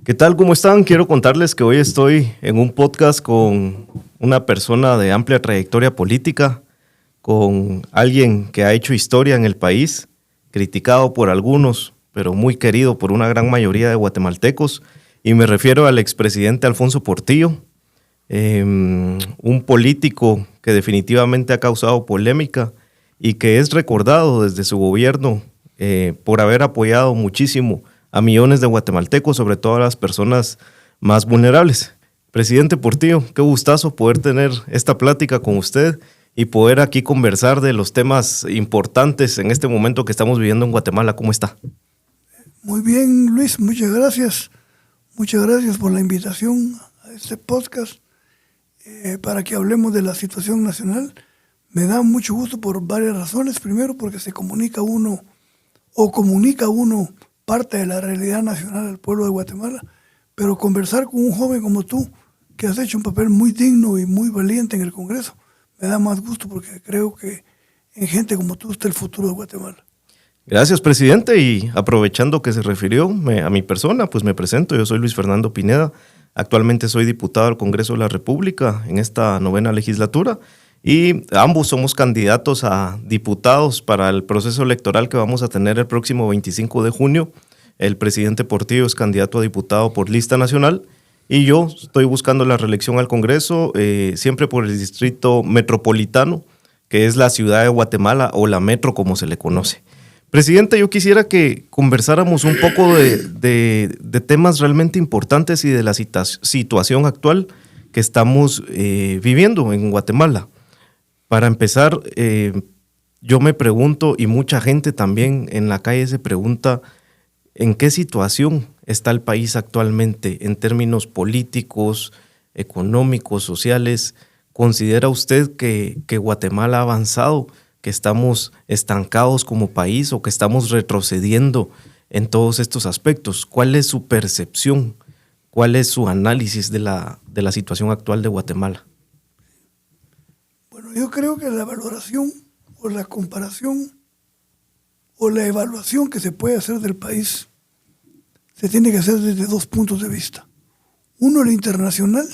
¿Qué tal? ¿Cómo están? Quiero contarles que hoy estoy en un podcast con una persona de amplia trayectoria política, con alguien que ha hecho historia en el país, criticado por algunos, pero muy querido por una gran mayoría de guatemaltecos, y me refiero al expresidente Alfonso Portillo, un político que definitivamente ha causado polémica y que es recordado desde su gobierno por haber apoyado muchísimo a millones de guatemaltecos, sobre todo a las personas más vulnerables. Presidente Portillo, qué gustazo poder tener esta plática con usted y poder aquí conversar de los temas importantes en este momento que estamos viviendo en Guatemala. ¿Cómo está? Muy bien, Luis, muchas gracias. Muchas gracias por la invitación a este podcast para que hablemos de la situación nacional. Me da mucho gusto por varias razones. Primero, porque se comunica uno parte de la realidad nacional del pueblo de Guatemala, pero conversar con un joven como tú, que has hecho un papel muy digno y muy valiente en el Congreso, me da más gusto porque creo que en gente como tú está el futuro de Guatemala. Gracias, presidente, y aprovechando que se refirió a mi persona, pues me presento. Yo soy Luis Fernando Pineda, actualmente soy diputado al Congreso de la República en esta 9ª legislatura y ambos somos candidatos a diputados para el proceso electoral que vamos a tener el próximo 25 de junio. El presidente Portillo es candidato a diputado por lista nacional y yo estoy buscando la reelección al Congreso, siempre por el distrito metropolitano, que es la ciudad de Guatemala o la metro como se le conoce. Presidente, yo quisiera que conversáramos un poco de temas realmente importantes y de la situación actual que estamos viviendo en Guatemala. Para empezar, yo me pregunto, y mucha gente también en la calle se pregunta, ¿en qué situación está el país actualmente en términos políticos, económicos, sociales? ¿Considera usted que Guatemala ha avanzado, que estamos estancados como país o que estamos retrocediendo en todos estos aspectos? ¿Cuál es su percepción? ¿Cuál es su análisis de la situación actual de Guatemala? Bueno, yo creo que la valoración o la comparación o la evaluación que se puede hacer del país se tiene que hacer desde dos puntos de vista. Uno, el internacional,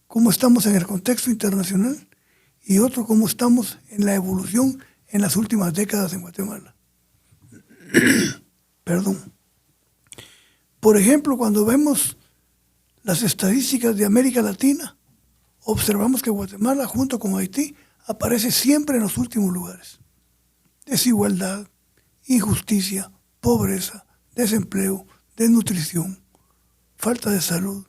cómo estamos en el contexto internacional, y otro, cómo estamos en la evolución en las últimas décadas en Guatemala. Perdón. Por ejemplo, cuando vemos las estadísticas de América Latina, observamos que Guatemala, junto con Haití, aparece siempre en los últimos lugares. Desigualdad, injusticia, pobreza, desempleo, desnutrición, falta de salud,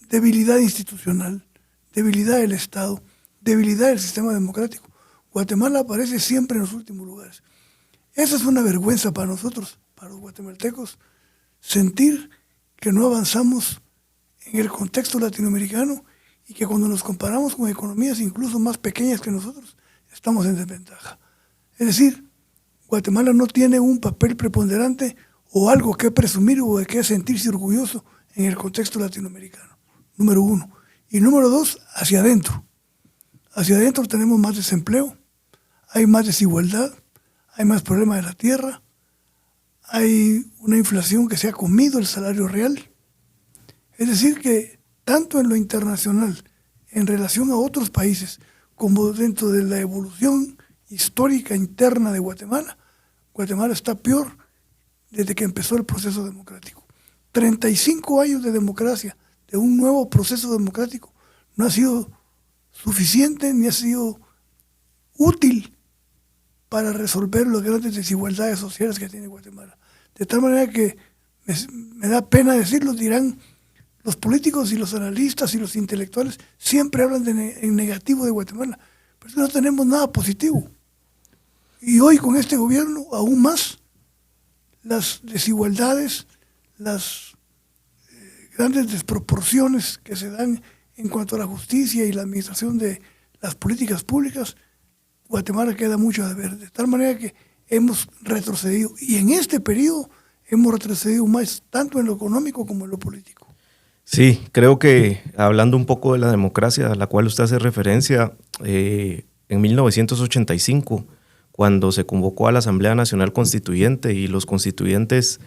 debilidad institucional, debilidad del Estado, debilidad del sistema democrático. Guatemala aparece siempre en los últimos lugares. Esa es una vergüenza para nosotros, para los guatemaltecos, sentir que no avanzamos en el contexto latinoamericano y que cuando nos comparamos con economías incluso más pequeñas que nosotros, estamos en desventaja. Es decir, Guatemala no tiene un papel preponderante o algo que presumir o de qué sentirse orgulloso en el contexto latinoamericano. Número uno. Y número dos, hacia adentro. Hacia adentro tenemos más desempleo, hay más desigualdad, hay más problemas de la tierra, hay una inflación que se ha comido el salario real. Es decir que tanto en lo internacional, en relación a otros países, como dentro de la evolución histórica interna de Guatemala, Guatemala está peor desde que empezó el proceso democrático. 35 años de democracia, de un nuevo proceso democrático, no ha sido suficiente ni ha sido útil para resolver las grandes desigualdades sociales que tiene Guatemala. De tal manera que me da pena decirlo, dirán los políticos y los analistas y los intelectuales siempre hablan en negativo de Guatemala, pero no tenemos nada positivo. Y hoy con este gobierno aún más las desigualdades, las grandes desproporciones que se dan en cuanto a la justicia y la administración de las políticas públicas, Guatemala queda mucho a deber, de tal manera que hemos retrocedido. Y en este periodo hemos retrocedido más, tanto en lo económico como en lo político. Sí, creo que hablando un poco de la democracia a la cual usted hace referencia, en 1985, cuando se convocó a la Asamblea Nacional Constituyente y los constituyentes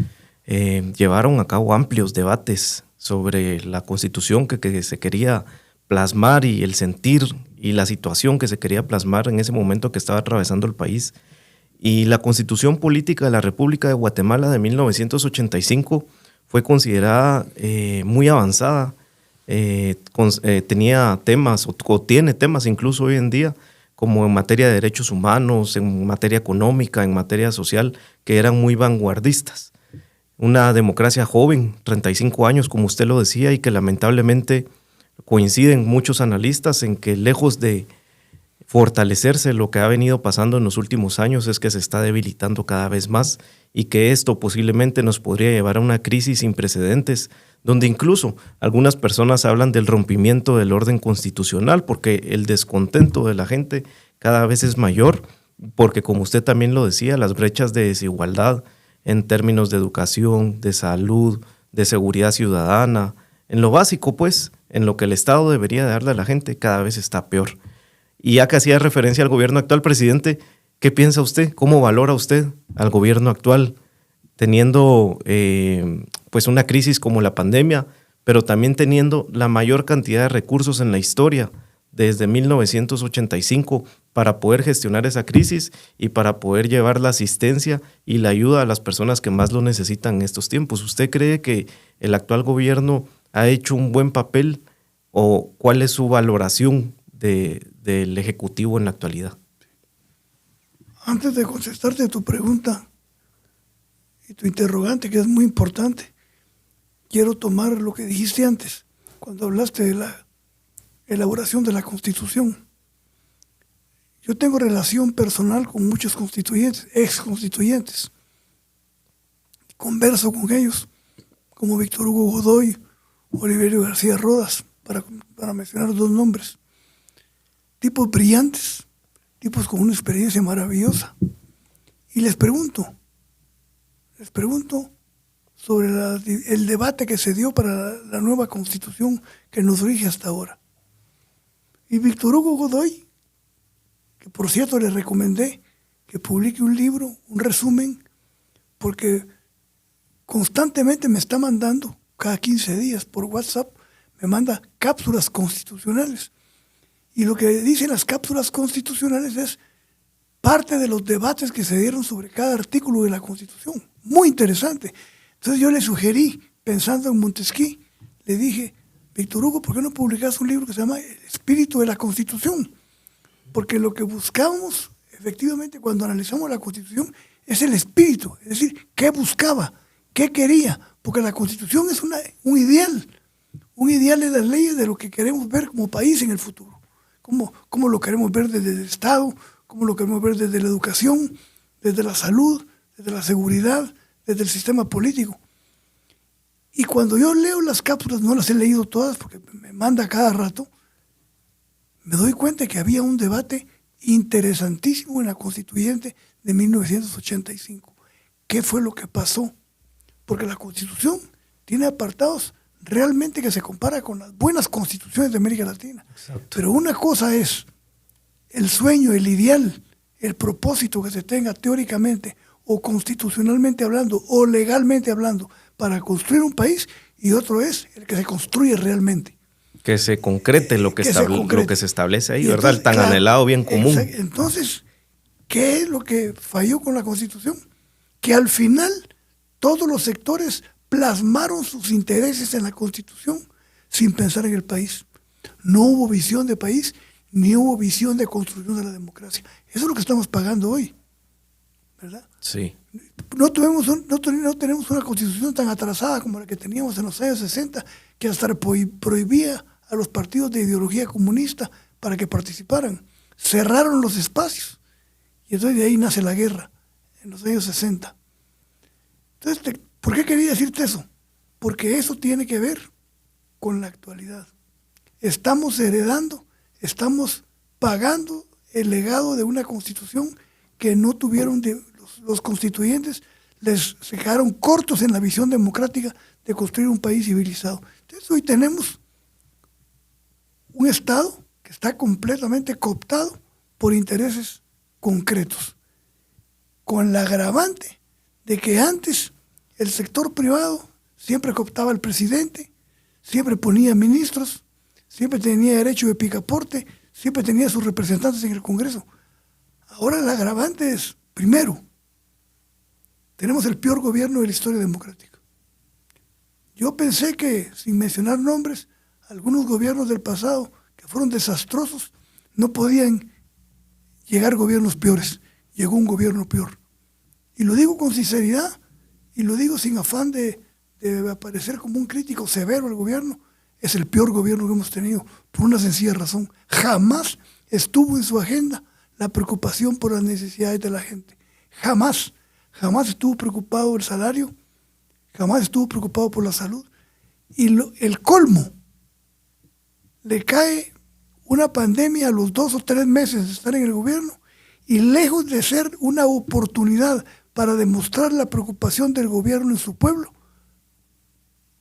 llevaron a cabo amplios debates sobre la Constitución que se quería plasmar y el sentir y la situación que se quería plasmar en ese momento que estaba atravesando el país. Y la Constitución Política de la República de Guatemala de 1985 fue considerada muy avanzada. Tenía temas, o tiene temas incluso hoy en día, como en materia de derechos humanos, en materia económica, en materia social, que eran muy vanguardistas. Una democracia joven, 35 años, como usted lo decía, y que lamentablemente coinciden muchos analistas en que lejos de fortalecerse, lo que ha venido pasando en los últimos años es que se está debilitando cada vez más y que esto posiblemente nos podría llevar a una crisis sin precedentes, donde incluso algunas personas hablan del rompimiento del orden constitucional porque el descontento de la gente cada vez es mayor, porque como usted también lo decía, las brechas de desigualdad en términos de educación, de salud, de seguridad ciudadana, en lo básico pues, en lo que el Estado debería darle a la gente, cada vez está peor. Y ya que hacía referencia al gobierno actual, presidente, ¿qué piensa usted? ¿Cómo valora usted al gobierno actual teniendo pues una crisis como la pandemia, pero también teniendo la mayor cantidad de recursos en la historia desde 1985 para poder gestionar esa crisis y para poder llevar la asistencia y la ayuda a las personas que más lo necesitan en estos tiempos? ¿Usted cree que el actual gobierno ha hecho un buen papel o cuál es su valoración del Ejecutivo en la actualidad? Antes de contestarte tu pregunta y tu interrogante, que es muy importante, quiero tomar lo que dijiste antes, cuando hablaste de la elaboración de la Constitución. Yo tengo relación personal con muchos constituyentes, ex constituyentes. Converso con ellos, como Víctor Hugo Godoy, Oliverio García Rodas, para mencionar dos nombres. Tipos brillantes, tipos con una experiencia maravillosa. Y les pregunto sobre el debate que se dio para la nueva Constitución que nos rige hasta ahora. Y Víctor Hugo Godoy, que por cierto le recomendé que publique un libro, un resumen, porque constantemente me está mandando, cada 15 días por WhatsApp, me manda cápsulas constitucionales. Y lo que dicen las cápsulas constitucionales es parte de los debates que se dieron sobre cada artículo de la Constitución. Muy interesante. Entonces yo le sugerí, pensando en Montesquieu, le dije, Víctor Hugo, ¿por qué no publicas un libro que se llama El espíritu de la Constitución? Porque lo que buscábamos, efectivamente, cuando analizamos la Constitución, es el espíritu. Es decir, ¿qué buscaba? ¿Qué quería? Porque la Constitución es un ideal de las leyes de lo que queremos ver como país en el futuro. Cómo lo queremos ver desde el Estado, cómo lo queremos ver desde la educación, desde la salud, desde la seguridad, desde el sistema político. Y cuando yo leo las cápsulas, no las he leído todas porque me manda cada rato, me doy cuenta que había un debate interesantísimo en la Constituyente de 1985. ¿Qué fue lo que pasó? Porque la Constitución tiene apartados realmente que se compara con las buenas constituciones de América Latina. Exacto. Pero una cosa es el sueño, el ideal, el propósito que se tenga teóricamente o constitucionalmente hablando o legalmente hablando para construir un país, y otro es el que se construye realmente. Que se concrete lo que se establece ahí, ¿verdad? El tan anhelado bien común. Entonces, ¿qué es lo que falló con la Constitución? Que al final todos los sectores plasmaron sus intereses en la Constitución sin pensar en el país. No hubo visión de país, ni hubo visión de construcción de la democracia. Eso es lo que estamos pagando hoy, ¿verdad? Sí. No tenemos una Constitución tan atrasada como la que teníamos en los años 60, que hasta prohibía a los partidos de ideología comunista para que participaran. Cerraron los espacios. Y entonces de ahí nace la guerra, en los años 60. Entonces, ¿por qué quería decirte eso? Porque eso tiene que ver con la actualidad. Estamos heredando, estamos pagando el legado de una Constitución que no tuvieron, los constituyentes se quedaron cortos en la visión democrática de construir un país civilizado. Entonces hoy tenemos un Estado que está completamente cooptado por intereses concretos, con la agravante de que antes el sector privado siempre cooptaba al presidente, siempre ponía ministros, siempre tenía derecho de picaporte, siempre tenía sus representantes en el Congreso. Ahora el agravante es, primero, tenemos el peor gobierno de la historia democrática. Yo pensé que, sin mencionar nombres, algunos gobiernos del pasado que fueron desastrosos, no podían llegar gobiernos peores. Llegó un gobierno peor. Y lo digo con sinceridad, y lo digo sin afán de aparecer como un crítico severo al gobierno. Es el peor gobierno que hemos tenido, por una sencilla razón. Jamás estuvo en su agenda la preocupación por las necesidades de la gente. Jamás estuvo preocupado por el salario, jamás estuvo preocupado por la salud. Y el colmo, le cae una pandemia a los 2 o 3 meses de estar en el gobierno, y lejos de ser una oportunidad para demostrar la preocupación del gobierno en su pueblo,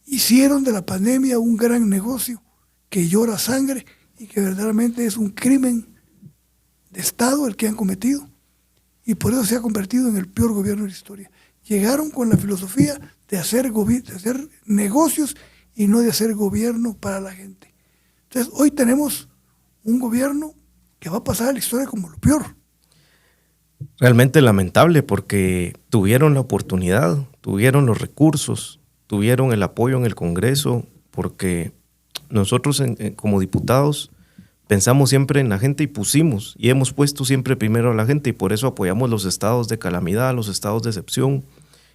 hicieron de la pandemia un gran negocio que llora sangre y que verdaderamente es un crimen de Estado el que han cometido, y por eso se ha convertido en el peor gobierno de la historia. Llegaron con la filosofía de hacer negocios y no de hacer gobierno para la gente. Entonces hoy tenemos un gobierno que va a pasar a la historia como lo peor. Realmente lamentable, porque tuvieron la oportunidad, tuvieron los recursos, tuvieron el apoyo en el Congreso, porque nosotros como diputados pensamos siempre en la gente y hemos puesto siempre primero a la gente, y por eso apoyamos los estados de calamidad, los estados de excepción,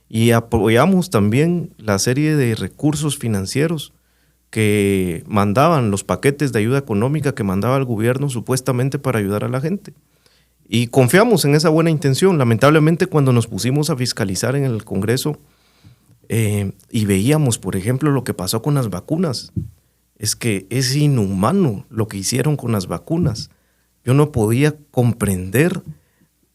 y apoyamos también la serie de recursos financieros que mandaban, los paquetes de ayuda económica que mandaba el gobierno supuestamente para ayudar a la gente. Y confiamos en esa buena intención. Lamentablemente, cuando nos pusimos a fiscalizar en el Congreso y veíamos, por ejemplo, lo que pasó con las vacunas, es que es inhumano lo que hicieron con las vacunas. Yo no podía comprender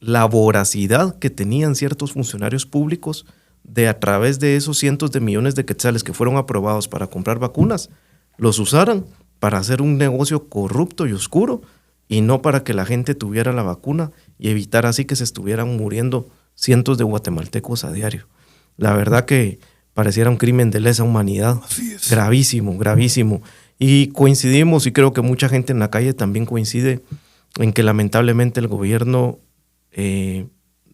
la voracidad que tenían ciertos funcionarios públicos de, a través de esos cientos de millones de quetzales que fueron aprobados para comprar vacunas, los usaran para hacer un negocio corrupto y oscuro, y no para que la gente tuviera la vacuna y evitar así que se estuvieran muriendo cientos de guatemaltecos a diario. La verdad que pareciera un crimen de lesa humanidad. Gravísimo, gravísimo. Y coincidimos, y creo que mucha gente en la calle también coincide, en que lamentablemente el gobierno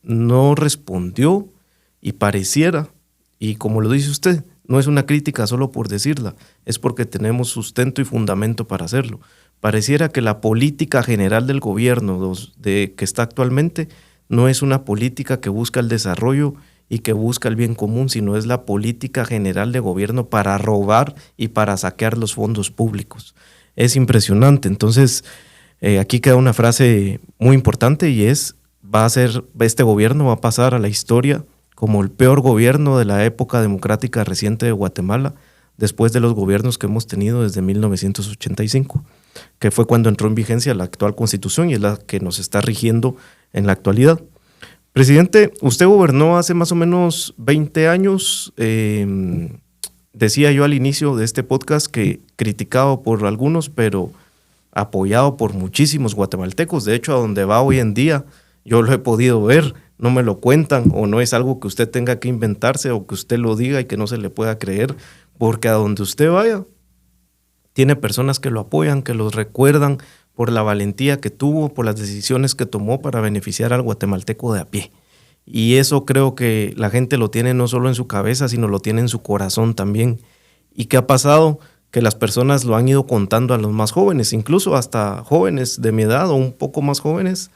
no respondió, y pareciera, y como lo dice usted, no es una crítica solo por decirla, es porque tenemos sustento y fundamento para hacerlo. Pareciera que la política general del gobierno que está actualmente no es una política que busca el desarrollo y que busca el bien común, sino es la política general de gobierno para robar y para saquear los fondos públicos. Es impresionante. Entonces, aquí queda una frase muy importante, y este gobierno va a pasar a la historia como el peor gobierno de la época democrática reciente de Guatemala, después de los gobiernos que hemos tenido desde 1985, que fue cuando entró en vigencia la actual Constitución y es la que nos está rigiendo en la actualidad. Presidente, usted gobernó hace más o menos 20 años, decía yo al inicio de este podcast que criticado por algunos, pero apoyado por muchísimos guatemaltecos. De hecho, a donde va hoy en día, yo lo he podido ver, no me lo cuentan, o no es algo que usted tenga que inventarse o que usted lo diga y que no se le pueda creer, porque a donde usted vaya, tiene personas que lo apoyan, que los recuerdan por la valentía que tuvo, por las decisiones que tomó para beneficiar al guatemalteco de a pie. Y eso creo que la gente lo tiene no solo en su cabeza, sino lo tiene en su corazón también. ¿Y qué ha pasado? Que las personas lo han ido contando a los más jóvenes, incluso hasta jóvenes de mi edad o un poco más jóvenes,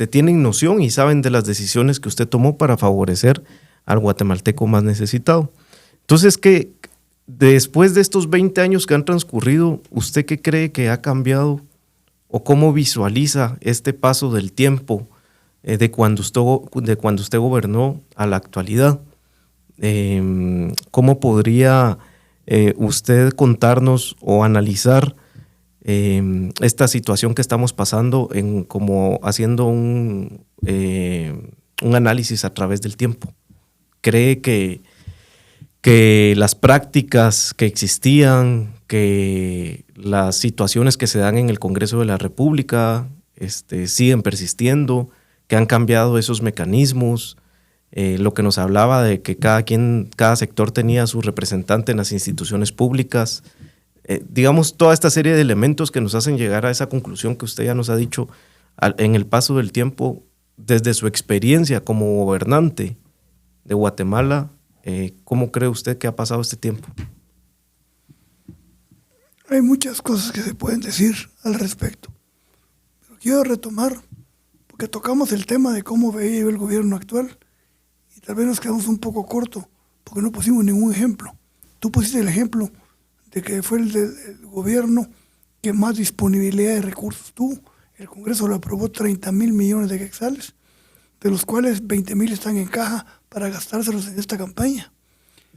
tienen noción y saben de las decisiones que usted tomó para favorecer al guatemalteco más necesitado. Entonces, ¿qué, después de estos 20 años que han transcurrido, usted qué cree que ha cambiado o cómo visualiza este paso del tiempo de cuando usted gobernó a la actualidad? ¿Cómo podría usted contarnos o analizar esta situación que estamos pasando, como haciendo un análisis a través del tiempo? ¿Cree que las prácticas que existían, que las situaciones que se dan en el Congreso de la República siguen persistiendo, que han cambiado esos mecanismos? lo que nos hablaba de que cada sector tenía su representante en las instituciones públicas. Digamos, toda esta serie de elementos que nos hacen llegar a esa conclusión que usted ya nos ha dicho en el paso del tiempo, desde su experiencia como gobernante de Guatemala, ¿cómo cree usted que ha pasado este tiempo? Hay muchas cosas que se pueden decir al respecto, pero quiero retomar, porque tocamos el tema de cómo veía yo el gobierno actual, y tal vez nos quedamos un poco corto, porque no pusimos ningún ejemplo. Tú pusiste el ejemplo de que fue el gobierno que más disponibilidad de recursos tuvo. El Congreso lo aprobó 30,000 millones de quetzales, de los cuales 20,000 están en caja para gastárselos en esta campaña.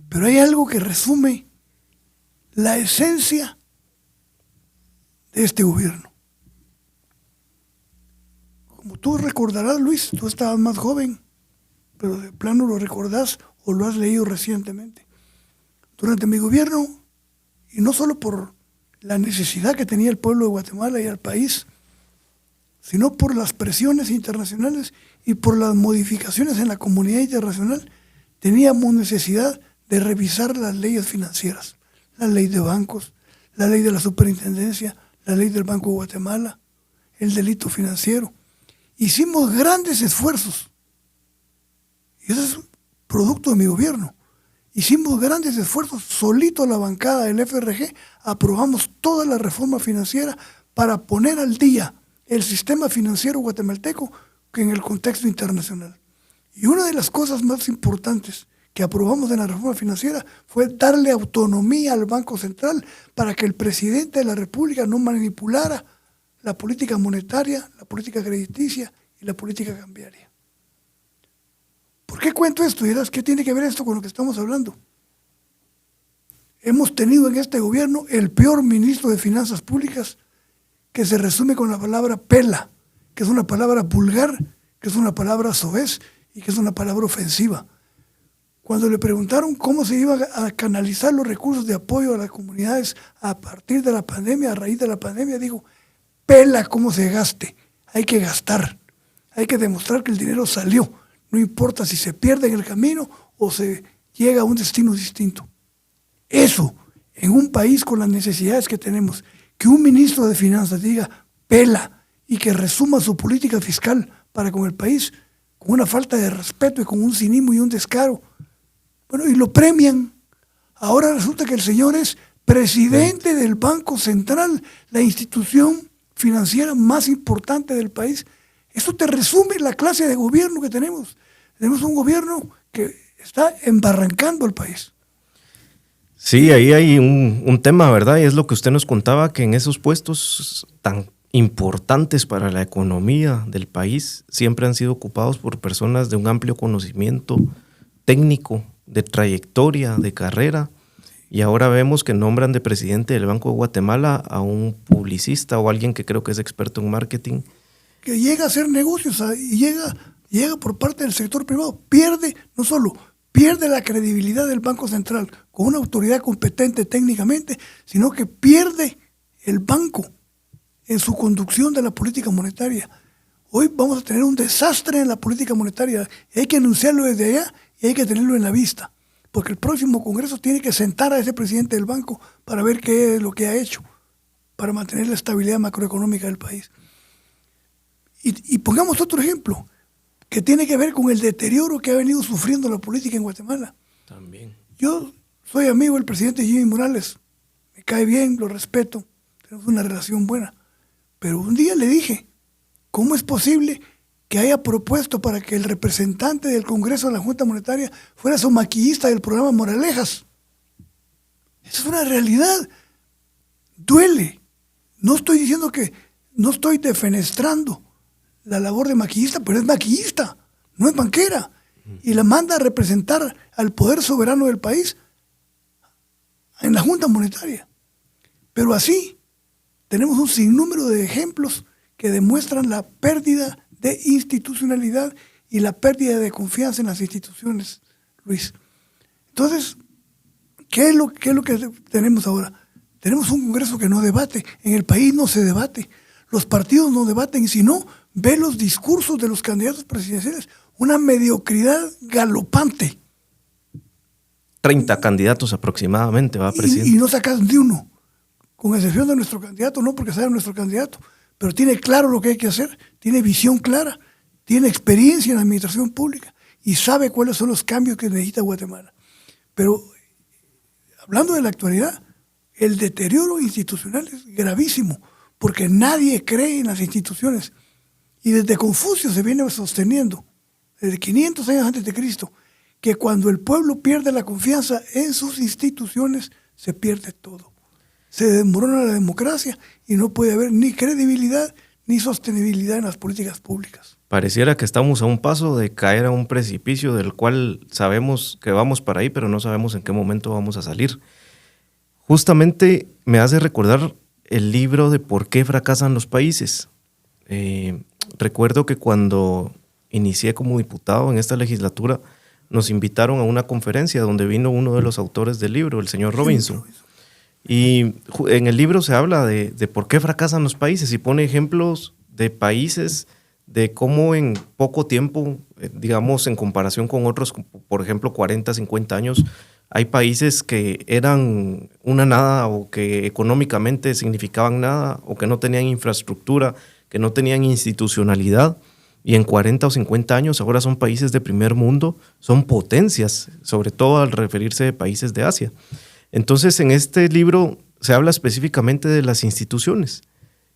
Pero hay algo que resume la esencia de este gobierno. Como tú recordarás, Luis, tú estabas más joven, pero de plano lo recordás o lo has leído recientemente. Durante mi gobierno, y no solo por la necesidad que tenía el pueblo de Guatemala y el país, sino por las presiones internacionales y por las modificaciones en la comunidad internacional, teníamos necesidad de revisar las leyes financieras, la ley de bancos, la ley de la superintendencia, la ley del Banco de Guatemala, el delito financiero. Hicimos grandes esfuerzos, y eso es producto de mi gobierno. Hicimos grandes esfuerzos, solito la bancada del FRG, aprobamos toda la reforma financiera para poner al día el sistema financiero guatemalteco en el contexto internacional. Y una de las cosas más importantes que aprobamos en la reforma financiera fue darle autonomía al Banco Central para que el presidente de la República no manipulara la política monetaria, la política crediticia y la política cambiaria. ¿Por qué cuento esto? Y dirás, ¿qué tiene que ver esto con lo que estamos hablando? Hemos tenido en este gobierno el peor ministro de Finanzas Públicas, que se resume con la palabra pela, que es una palabra vulgar, que es una palabra soez y que es una palabra ofensiva. Cuando le preguntaron cómo se iban a canalizar los recursos de apoyo a las comunidades a partir de la pandemia, a raíz de la pandemia, dijo, pela cómo se gaste, hay que gastar, hay que demostrar que el dinero salió, no importa si se pierde en el camino o se llega a un destino distinto. Eso, en un país con las necesidades que tenemos, que un ministro de Finanzas diga pela y que resuma su política fiscal para con el país, con una falta de respeto y con un cinismo y un descaro. Bueno, y lo premian. Ahora resulta que el señor es presidente del Banco Central, la institución financiera más importante del país. Eso te resume la clase de gobierno que tenemos. Tenemos un gobierno que está embarrancando al país. Sí, ahí hay un tema, ¿verdad? Y es lo que usted nos contaba, que en esos puestos tan importantes para la economía del país siempre han sido ocupados por personas de un amplio conocimiento técnico, de trayectoria, de carrera. Y ahora vemos que nombran de presidente del Banco de Guatemala a un publicista o alguien que creo que es experto en marketing. Que llega a hacer negocios y llega por parte del sector privado. Pierde, no solo pierde la credibilidad del Banco Central con una autoridad competente técnicamente, sino que pierde el banco en su conducción de la política monetaria. Hoy vamos a tener un desastre en la política monetaria y hay que anunciarlo desde allá y hay que tenerlo en la vista, porque el próximo Congreso tiene que sentar a ese presidente del banco para ver qué es lo que ha hecho para mantener la estabilidad macroeconómica del país. Y pongamos otro ejemplo, que tiene que ver con el deterioro que ha venido sufriendo la política en Guatemala. También. Yo soy amigo del presidente Jimmy Morales, me cae bien, lo respeto, tenemos una relación buena, pero un día le dije, ¿cómo es posible que haya propuesto para que el representante del Congreso de la Junta Monetaria fuera su maquillista del programa Moralejas? Esa es una realidad. Duele. No estoy diciendo que, no estoy defenestrando la labor de maquillista, pero es maquillista, no es banquera. Y la manda a representar al poder soberano del país en la Junta Monetaria. Pero así tenemos un sinnúmero de ejemplos que demuestran la pérdida de institucionalidad y la pérdida de confianza en las instituciones, Luis. Entonces, ¿qué es lo que tenemos ahora? Tenemos un Congreso que no debate. En el país no se debate. Los partidos no debaten, y si no, ve los discursos de los candidatos presidenciales. una mediocridad galopante. 30 candidatos aproximadamente, ¿va, presidente? Y no sacas ni uno, con excepción de nuestro candidato, no porque sea nuestro candidato, pero tiene claro lo que hay que hacer, tiene visión clara, tiene experiencia en la administración pública y sabe cuáles son los cambios que necesita Guatemala. Pero hablando de la actualidad, el deterioro institucional es gravísimo, porque nadie cree en las instituciones. Y desde Confucio se viene sosteniendo, desde 500 años antes de Cristo, que cuando el pueblo pierde la confianza en sus instituciones, se pierde todo. Se desmorona la democracia y no puede haber ni credibilidad ni sostenibilidad en las políticas públicas. Pareciera que estamos a un paso de caer a un precipicio del cual sabemos que vamos para ahí, pero no sabemos en qué momento vamos a salir. Justamente me hace recordar el libro de ¿Por qué fracasan los países? Recuerdo que cuando inicié como diputado en esta legislatura, nos invitaron a una conferencia donde vino uno de los autores del libro, el señor Robinson. Y en el libro se habla de por qué fracasan los países y pone ejemplos de países, de cómo en poco tiempo, digamos en comparación con otros, por ejemplo 40, 50 años, hay países que eran una nada o que económicamente significaban nada o que no tenían infraestructura, que no tenían institucionalidad. Y en 40 o 50 años ahora son países de primer mundo, son potencias, sobre todo al referirse a países de Asia. Entonces en este libro se habla específicamente de las instituciones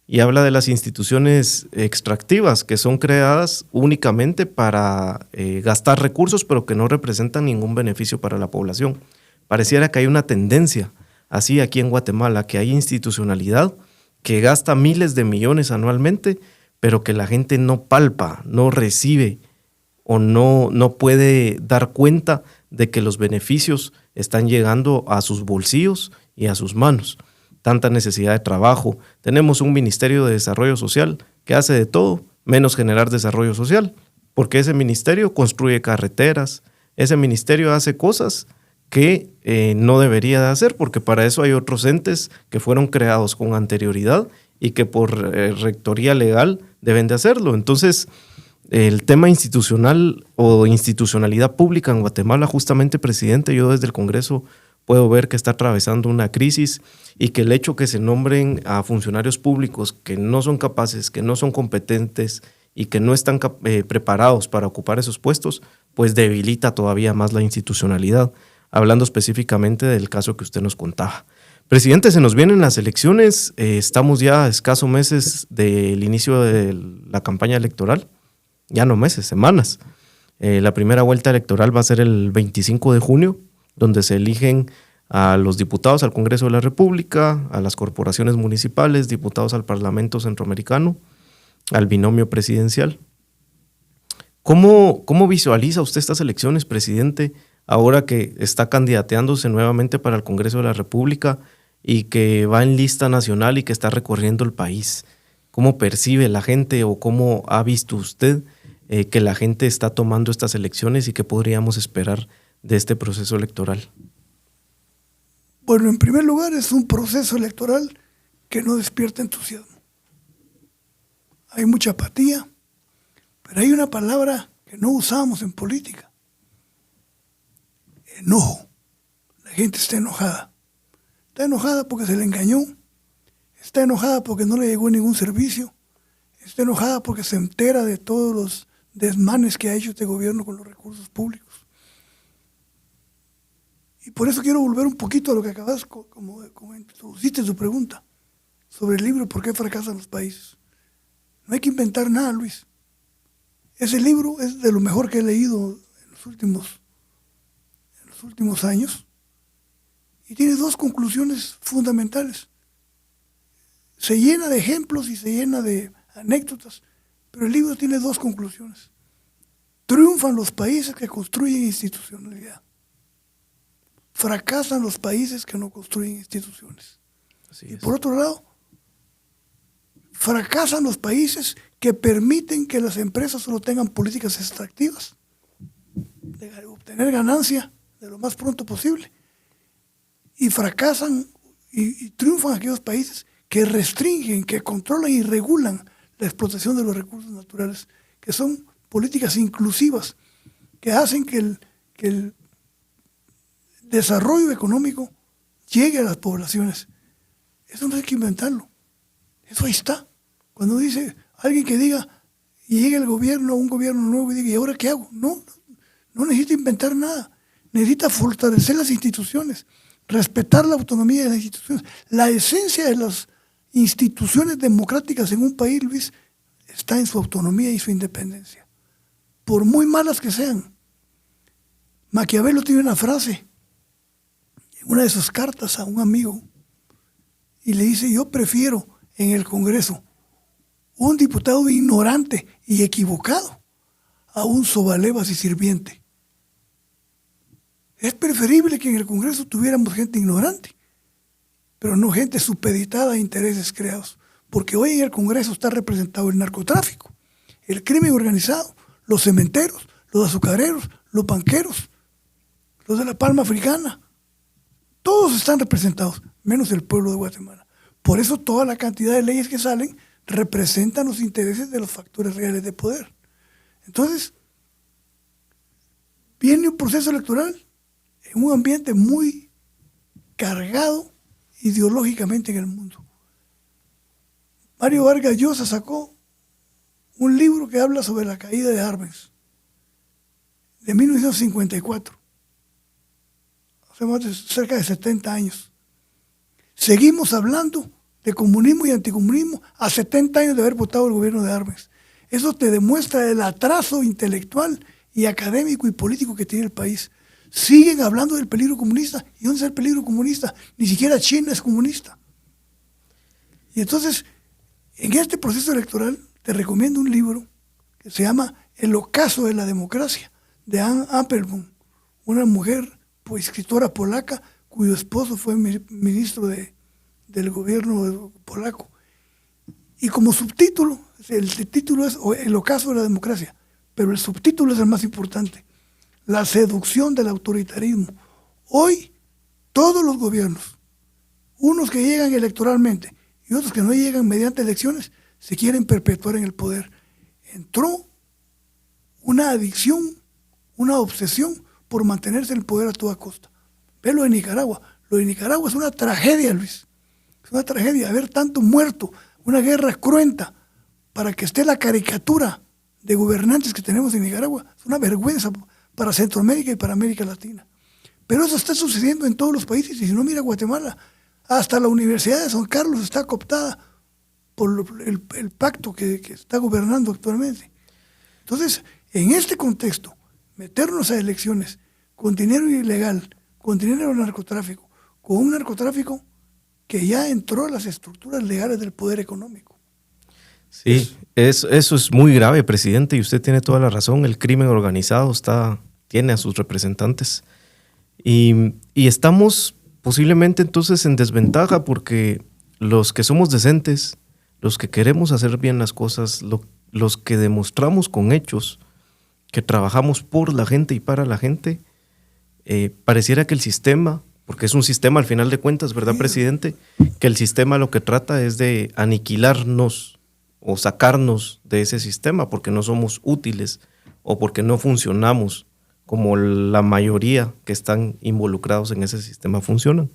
y habla de las instituciones extractivas que son creadas únicamente para gastar recursos pero que no representan ningún beneficio para la población. Pareciera que hay una tendencia así aquí en Guatemala, que hay institucionalidad que gasta miles de millones anualmente pero que la gente no palpa, no recibe o no puede dar cuenta de que los beneficios están llegando a sus bolsillos y a sus manos. Tanta necesidad de trabajo. Tenemos un Ministerio de Desarrollo Social que hace de todo menos generar desarrollo social, porque ese ministerio construye carreteras, ese ministerio hace cosas que no debería de hacer, porque para eso hay otros entes que fueron creados con anterioridad y que por rectoría legal deben de hacerlo. Entonces, el tema institucional o institucionalidad pública en Guatemala, justamente, presidente, yo desde el Congreso puedo ver que está atravesando una crisis y que el hecho que se nombren a funcionarios públicos que no son capaces, que no son competentes y que no están preparados para ocupar esos puestos, pues debilita todavía más la institucionalidad, hablando específicamente del caso que usted nos contaba. Presidente, se nos vienen las elecciones, estamos ya a escasos meses del inicio de la campaña electoral, ya no meses, semanas. La primera vuelta electoral va a ser el 25 de junio, donde se eligen a los diputados al Congreso de la República, a las corporaciones municipales, diputados al Parlamento Centroamericano, al binomio presidencial. ¿Cómo visualiza usted estas elecciones, presidente, ahora que está candidateándose nuevamente para el Congreso de la República y que va en lista nacional y que está recorriendo el país? ¿Cómo percibe la gente o cómo ha visto usted que la gente está tomando estas elecciones y qué podríamos esperar de este proceso electoral? Bueno, en primer lugar, es un proceso electoral que no despierta entusiasmo. Hay mucha apatía, pero hay una palabra que no usamos en política: enojo. La gente está enojada. Está enojada porque se le engañó, está enojada porque no le llegó ningún servicio, está enojada porque se entera de todos los desmanes que ha hecho este gobierno con los recursos públicos. Y por eso quiero volver un poquito a lo que acabas, como introduciste tu pregunta, sobre el libro ¿Por qué fracasan los países? No hay que inventar nada, Luis. Ese libro es de lo mejor que he leído en los últimos años y tiene dos conclusiones fundamentales. Se llena de ejemplos y se llena de anécdotas, pero el libro tiene dos conclusiones. Triunfan los países que construyen institucionalidad. Fracasan los países que no construyen instituciones. Y por otro lado, fracasan los países que permiten que las empresas solo tengan políticas extractivas, de obtener ganancia de lo más pronto posible. Y fracasan y triunfan aquellos países que restringen, que controlan y regulan la explotación de los recursos naturales, que son políticas inclusivas que hacen que el desarrollo económico llegue a las poblaciones. Eso no hay que inventarlo. Eso ahí está. Cuando dice alguien que diga, y llega el gobierno, un gobierno nuevo y diga, ¿y ahora qué hago? No necesita inventar nada. Necesita fortalecer las instituciones, respetar la autonomía de las instituciones. La esencia de las instituciones democráticas en un país, Luis, está en su autonomía y su independencia. Por muy malas que sean. Maquiavelo tiene una frase en una de sus cartas a un amigo y le dice, yo prefiero en el Congreso un diputado ignorante y equivocado a un sobalevas y sirviente. Es preferible que en el Congreso tuviéramos gente ignorante, pero no gente supeditada a intereses creados, porque hoy en el Congreso está representado el narcotráfico, el crimen organizado, los cementeros, los azucareros, los banqueros, los de la palma africana. Todos están representados, menos el pueblo de Guatemala. Por eso toda la cantidad de leyes que salen representan los intereses de los factores reales de poder. Entonces, viene un proceso electoral en un ambiente muy cargado ideológicamente en el mundo. Mario Vargas Llosa sacó un libro que habla sobre la caída de Arbenz de 1954. Hace cerca de 70 años. Seguimos hablando de comunismo y anticomunismo a 70 años de haber votado el gobierno de Arbenz. Eso te demuestra el atraso intelectual y académico y político que tiene el país. Siguen hablando del peligro comunista. ¿Y dónde está el peligro comunista? Ni siquiera China es comunista. Y entonces, en este proceso electoral, te recomiendo un libro que se llama El ocaso de la democracia, de Anne Applebaum, una mujer, pues, escritora polaca, cuyo esposo fue ministro del gobierno polaco. Y como subtítulo, el título es El ocaso de la democracia, pero el subtítulo es el más importante: la seducción del autoritarismo. Hoy, todos los gobiernos, unos que llegan electoralmente y otros que no llegan mediante elecciones, se quieren perpetuar en el poder. Entró una adicción, una obsesión por mantenerse en el poder a toda costa. Ve lo de Nicaragua. Lo de Nicaragua es una tragedia, Luis. Es una tragedia haber tanto muerto, una guerra cruenta, para que esté la caricatura de gobernantes que tenemos en Nicaragua. Es una vergüenza para Centroamérica y para América Latina. Pero eso está sucediendo en todos los países, y si no, mira Guatemala. Hasta la Universidad de San Carlos está cooptada por el pacto que está gobernando actualmente. Entonces, en este contexto, meternos a elecciones con dinero ilegal, con dinero del narcotráfico, con un narcotráfico que ya entró a las estructuras legales del poder económico. Sí, eso es muy grave, presidente, y usted tiene toda la razón. El crimen organizado tiene a sus representantes y estamos posiblemente entonces en desventaja, porque los que somos decentes, los que queremos hacer bien las cosas, los que demostramos con hechos que trabajamos por la gente y para la gente, pareciera que el sistema, porque es un sistema al final de cuentas, ¿verdad, presidente? Que el sistema lo que trata es de aniquilarnos o sacarnos de ese sistema porque no somos útiles o porque no funcionamos como la mayoría que están involucrados en ese sistema funcionan.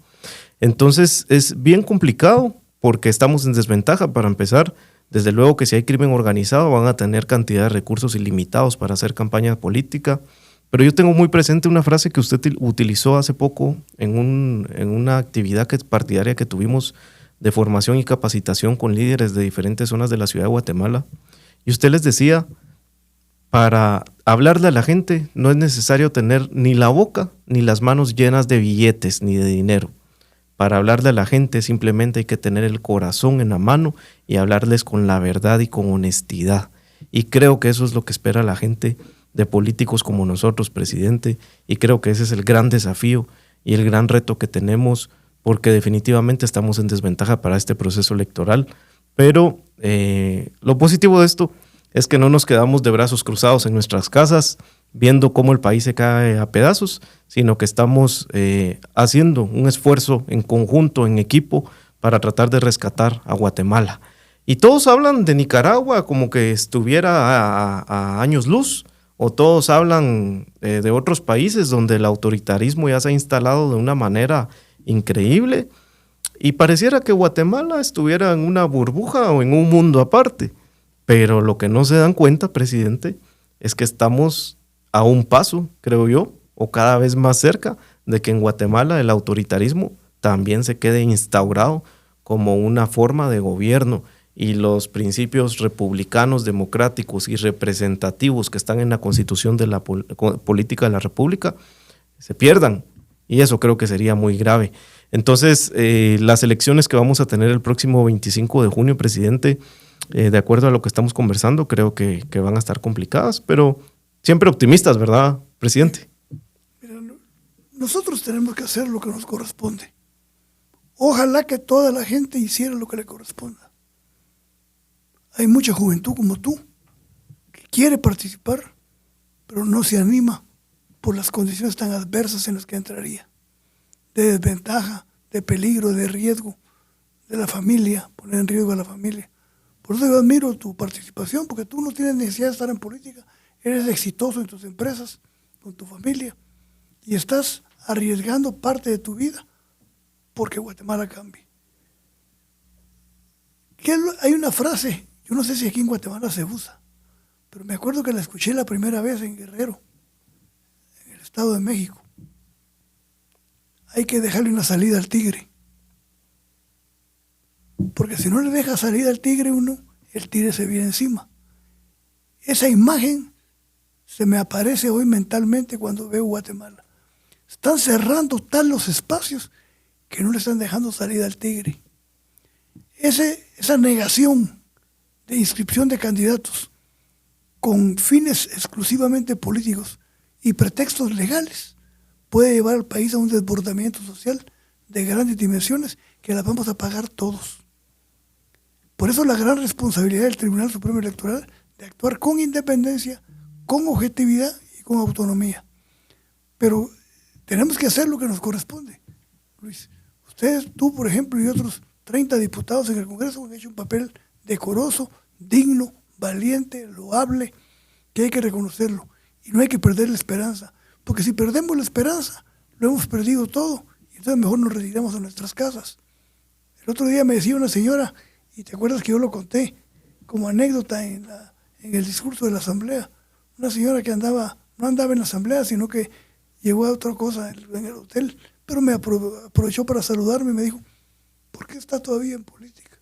Entonces es bien complicado porque estamos en desventaja. Para empezar, desde luego que si hay crimen organizado van a tener cantidad de recursos ilimitados para hacer campaña política. Pero yo tengo muy presente una frase que usted utilizó hace poco en una actividad partidaria que tuvimos de formación y capacitación con líderes de diferentes zonas de la ciudad de Guatemala. Y usted les decía, para hablarle a la gente no es necesario tener ni la boca ni las manos llenas de billetes ni de dinero. Para hablarle a la gente simplemente hay que tener el corazón en la mano y hablarles con la verdad y con honestidad. Y creo que eso es lo que espera la gente de políticos como nosotros, presidente, y creo que ese es el gran desafío y el gran reto que tenemos, porque definitivamente estamos en desventaja para este proceso electoral. Pero lo positivo de esto es que no nos quedamos de brazos cruzados en nuestras casas viendo cómo el país se cae a pedazos, sino que estamos haciendo un esfuerzo en conjunto, en equipo, para tratar de rescatar a Guatemala. Y todos hablan de Nicaragua como que estuviera a años luz, o todos hablan de otros países donde el autoritarismo ya se ha instalado de una manera increíble, y pareciera que Guatemala estuviera en una burbuja o en un mundo aparte. Pero lo que no se dan cuenta, presidente, es que estamos a un paso, creo yo, o cada vez más cerca de que en Guatemala el autoritarismo también se quede instaurado como una forma de gobierno, y los principios republicanos, democráticos y representativos que están en la Constitución de la política de la República se pierdan. Y eso creo que sería muy grave. Entonces, las elecciones que vamos a tener el próximo 25 de junio, presidente, de acuerdo a lo que estamos conversando, creo que van a estar complicadas, pero siempre optimistas, ¿verdad, presidente? Mira, nosotros tenemos que hacer lo que nos corresponde. Ojalá que toda la gente hiciera lo que le corresponda. Hay mucha juventud como tú que quiere participar, pero no se anima por las condiciones tan adversas en las que entraría. De desventaja, de peligro, de riesgo, de la familia, poner en riesgo a la familia. Por eso yo admiro tu participación, porque tú no tienes necesidad de estar en política. Eres exitoso en tus empresas, con tu familia, y estás arriesgando parte de tu vida porque Guatemala cambie. Hay una frase, yo no sé si aquí en Guatemala se usa, pero me acuerdo que la escuché la primera vez en Guerrero, en el Estado de México. Hay que dejarle una salida al tigre. Porque si no le deja salida al tigre uno, el tigre se viene encima. Esa imagen se me aparece hoy mentalmente cuando veo Guatemala. Están cerrando tal los espacios que no le están dejando salida al tigre. Esa negación de inscripción de candidatos con fines exclusivamente políticos y pretextos legales puede llevar al país a un desbordamiento social de grandes dimensiones que las vamos a pagar todos. Por eso la gran responsabilidad del Tribunal Supremo Electoral de actuar con independencia, con objetividad y con autonomía. Pero tenemos que hacer lo que nos corresponde. Luis, ustedes, tú por ejemplo y otros 30 diputados en el Congreso han hecho un papel decoroso, digno, valiente, loable, que hay que reconocerlo. Y no hay que perder la esperanza, porque si perdemos la esperanza, lo hemos perdido todo, y entonces mejor nos retiramos a nuestras casas. El otro día me decía una señora, y te acuerdas que yo lo conté como anécdota en el discurso de la asamblea, una señora que no andaba en la asamblea, sino que llegó a otra cosa en el hotel, pero me aprovechó para saludarme y me dijo, ¿por qué está todavía en política?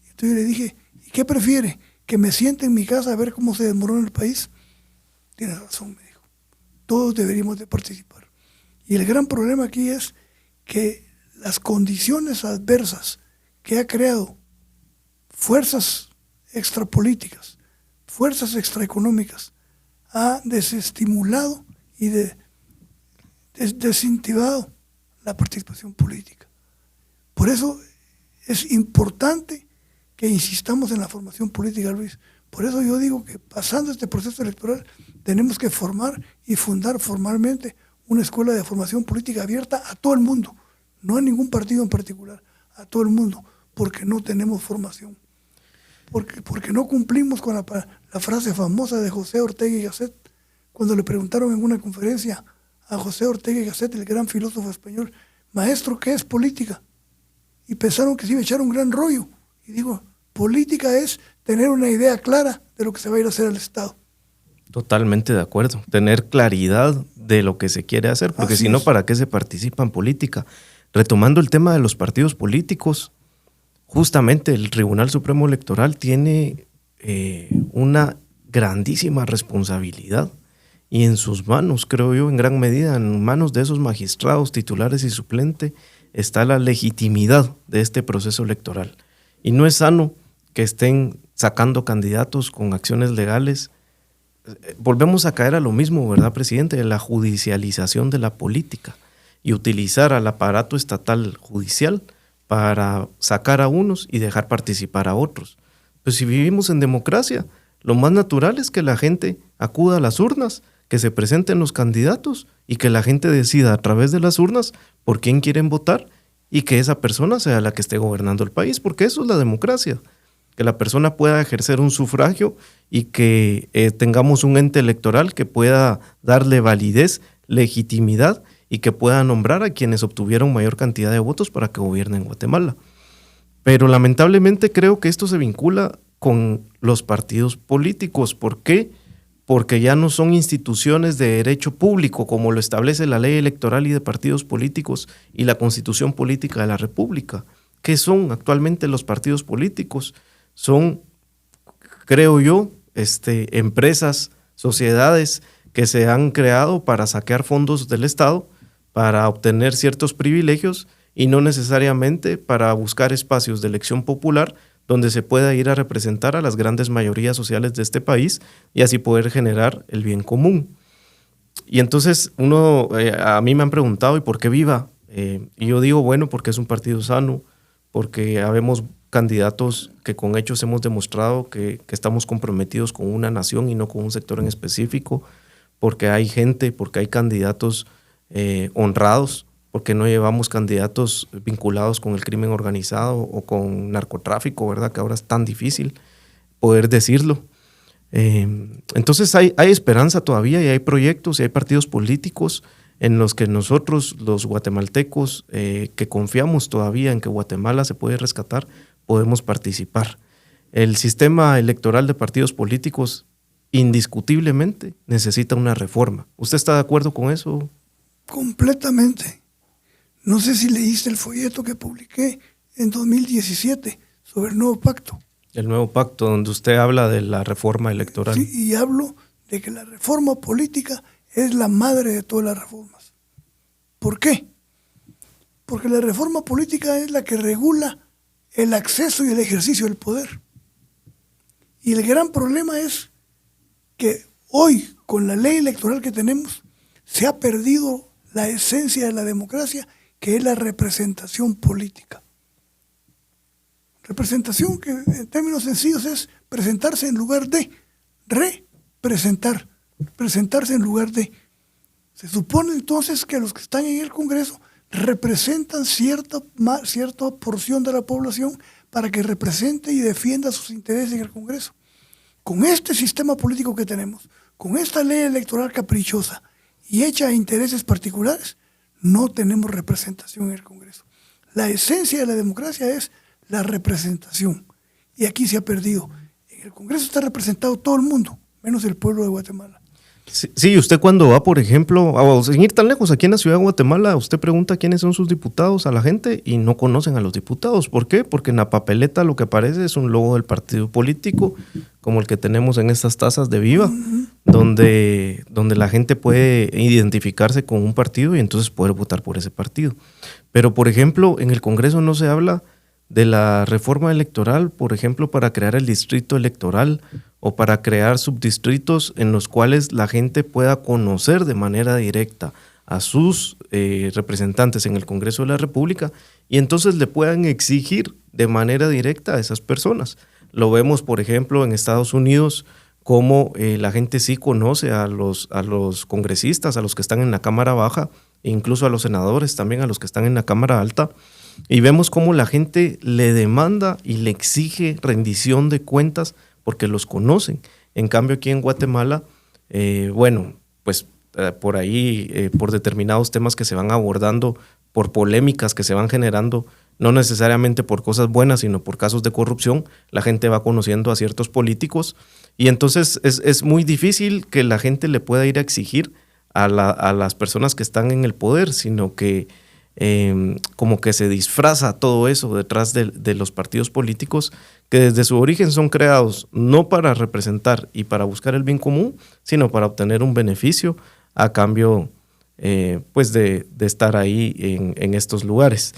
Y entonces yo le dije, ¿y qué prefiere? ¿Que me siente en mi casa a ver cómo se desmorona el país? Tienes razón, me dijo. Todos deberíamos de participar. Y el gran problema aquí es que las condiciones adversas que ha creado fuerzas extrapolíticas, fuerzas extraeconómicas, ha desestimulado y desincentivado la participación política. Por eso es importante que insistamos en la formación política, Luis. Por eso yo digo que pasando este proceso electoral tenemos que formar y fundar formalmente una escuela de formación política abierta a todo el mundo, no a ningún partido en particular, a todo el mundo, porque no tenemos formación. Porque no cumplimos con la frase famosa de José Ortega y Gasset, cuando le preguntaron en una conferencia a José Ortega y Gasset, el gran filósofo español, maestro, ¿qué es política? Y pensaron que se iba a echar un gran rollo. Y digo, política es tener una idea clara de lo que se va a ir a hacer al Estado. Totalmente de acuerdo. Tener claridad de lo que se quiere hacer, porque si no, ¿para qué se participa en política? Retomando el tema de los partidos políticos, justamente el Tribunal Supremo Electoral tiene una grandísima responsabilidad, y en sus manos, creo yo, en gran medida, en manos de esos magistrados titulares y suplentes, está la legitimidad de este proceso electoral. Y no es sano que estén sacando candidatos con acciones legales. Volvemos a caer a lo mismo, ¿verdad, presidente? De la judicialización de la política y utilizar al aparato estatal judicial para sacar a unos y dejar participar a otros. Pues si vivimos en democracia, lo más natural es que la gente acuda a las urnas, que se presenten los candidatos y que la gente decida a través de las urnas por quién quieren votar y que esa persona sea la que esté gobernando el país, porque eso es la democracia. que la persona pueda ejercer un sufragio y que tengamos un ente electoral que pueda darle validez, legitimidad y que pueda nombrar a quienes obtuvieron mayor cantidad de votos para que gobiernen Guatemala. Pero lamentablemente creo que esto se vincula con los partidos políticos. ¿Por qué? Porque ya no son instituciones de derecho público como lo establece la ley electoral y de partidos políticos y la Constitución Política de la República. ¿Qué son actualmente los partidos políticos? Son, creo yo, empresas, sociedades que se han creado para saquear fondos del Estado, para obtener ciertos privilegios y no necesariamente para buscar espacios de elección popular donde se pueda ir a representar a las grandes mayorías sociales de este país y así poder generar el bien común. Y entonces a mí me han preguntado, ¿y por qué Viva? Y yo digo, bueno, porque es un partido sano, porque habemos candidatos que con hechos hemos demostrado que estamos comprometidos con una nación y no con un sector en específico, porque hay gente, porque hay candidatos honrados, porque no llevamos candidatos vinculados con el crimen organizado o con narcotráfico, ¿verdad? Que ahora es tan difícil poder decirlo. Entonces hay esperanza todavía y hay proyectos y hay partidos políticos en los que nosotros, los guatemaltecos, que confiamos todavía en que Guatemala se puede rescatar, podemos participar. El sistema electoral de partidos políticos indiscutiblemente necesita una reforma. ¿Usted está de acuerdo con eso? Completamente. No sé si leíste el folleto que publiqué en 2017 sobre el nuevo pacto. El nuevo pacto, donde usted habla de la reforma electoral. Sí, y hablo de que la reforma política es la madre de todas las reformas. ¿Por qué? Porque la reforma política es la que regula el acceso y el ejercicio del poder. Y el gran problema es que hoy, con la ley electoral que tenemos, se ha perdido la esencia de la democracia, que es la representación política. Representación que en términos sencillos es presentarse en lugar de, representar, presentarse en lugar de. Se supone entonces que los que están en el Congreso representan cierta porción de la población para que represente y defienda sus intereses en el Congreso. Con este sistema político que tenemos, con esta ley electoral caprichosa y hecha a intereses particulares, no tenemos representación en el Congreso. La esencia de la democracia es la representación. Y aquí se ha perdido. En el Congreso está representado todo el mundo, menos el pueblo de Guatemala. Sí, usted cuando va, por ejemplo, sin ir tan lejos, aquí en la ciudad de Guatemala, usted pregunta quiénes son sus diputados a la gente y no conocen a los diputados. ¿Por qué? Porque en la papeleta lo que aparece es un logo del partido político, como el que tenemos en estas tazas de Viva, donde la gente puede identificarse con un partido y entonces poder votar por ese partido. Pero, por ejemplo, en el Congreso no se habla de la reforma electoral, por ejemplo, para crear el distrito electoral o para crear subdistritos en los cuales la gente pueda conocer de manera directa a sus representantes en el Congreso de la República y entonces le puedan exigir de manera directa a esas personas. Lo vemos, por ejemplo, en Estados Unidos, cómo la gente sí conoce a los congresistas, a los que están en la Cámara Baja, e incluso a los senadores, también a los que están en la Cámara Alta, y vemos cómo la gente le demanda y le exige rendición de cuentas porque los conocen. En cambio, aquí en Guatemala, por ahí, por determinados temas que se van abordando, por polémicas que se van generando, no necesariamente por cosas buenas, sino por casos de corrupción, la gente va conociendo a ciertos políticos y entonces es muy difícil que la gente le pueda ir a exigir a las personas que están en el poder, sino que como que se disfraza todo eso detrás de los partidos políticos que desde su origen son creados no para representar y para buscar el bien común, sino para obtener un beneficio a cambio de estar ahí en estos lugares.